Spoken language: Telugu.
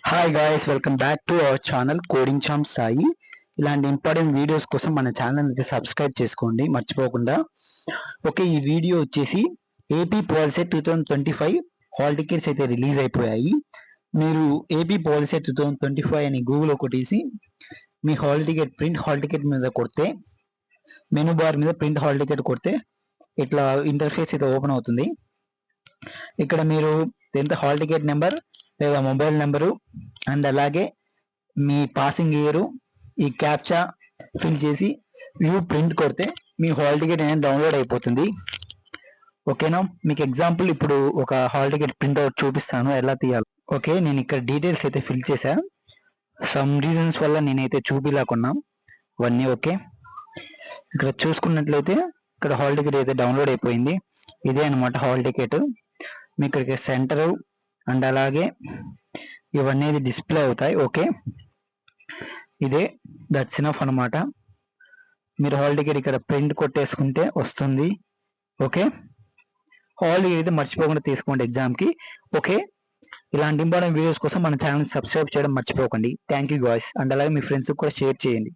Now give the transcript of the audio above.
Hi guys, welcome back to our channel coding champ Sai. ఇలాంటి ఇంపార్టెంట్ వీడియోస్ కోసం మన ఛానల్ అయితే సబ్స్క్రైబ్ చేసుకోండి మర్చిపోకుండా. ఓకే, ఈ వీడియో వచ్చేసి ఏపీ పాలిసెట్ 2025 హాల్ టికెట్స్ అయితే రిలీజ్ అయిపోయాయి. మీరు ఏపీ పాలిసెట్ 2025 అని గూగుల్లో కొట్టేసి మీ హాల్ టికెట్ మీద కొడితే మెనూ బార్ మీద ప్రింట్ హాల్ టికెట్ కొడితే ఇట్లా ఇంటర్ఫేస్ అయితే ఓపెన్ అవుతుంది. ఇక్కడ మీరు ఎంత హాల్ టికెట్ నెంబర్ లేదా మొబైల్ నెంబరు అండ్ అలాగే మీ పాసింగ్ ఇయర్ ఈ క్యాప్చా ఫిల్ చేసి వ్యూ ప్రింట్ కొడితే మీ హాల్ టికెట్ అనేది డౌన్లోడ్ అయిపోతుంది. ఓకేనా, మీకు ఎగ్జాంపుల్ ఇప్పుడు ఒక హాల్ టికెట్ ప్రింట్అవుట్ చూపిస్తాను ఎలా తీయాలి. ఓకే, నేను ఇక్కడ డీటెయిల్స్ అయితే ఫిల్ చేశాను. సమ్ రీజన్స్ వల్ల నేనైతే చూపిలేకున్నా అవన్నీ. ఓకే, ఇక్కడ చూసుకున్నట్లయితే ఇక్కడ హాల్ టికెట్ అయితే డౌన్లోడ్ అయిపోయింది. ఇదే అనమాట హాల్ టికెట్. మీకు ఇక్కడ సెంటరు అండ్ అలాగే ఇవన్నీ డిస్ప్లే అవుతాయి. ఓకే, ఇదే దట్స్ ఇనఫ్ అనమాట. మీరు హాల్ టికెట్ ఇక్కడ ప్రింట్ కొట్టేసుకుంటే వస్తుంది. ఓకే, హాల్ టికెట్ అయితే మర్చిపోకుండా తీసుకోండి ఎగ్జామ్కి. ఓకే, ఇలాంటి ఇంపార్టెంట్ వీడియోస్ కోసం మన ఛానల్ సబ్స్క్రైబ్ చేయడం మర్చిపోకండి. Thank you guys. అండ్ అలాగే మీ ఫ్రెండ్స్కి కూడా షేర్ చేయండి.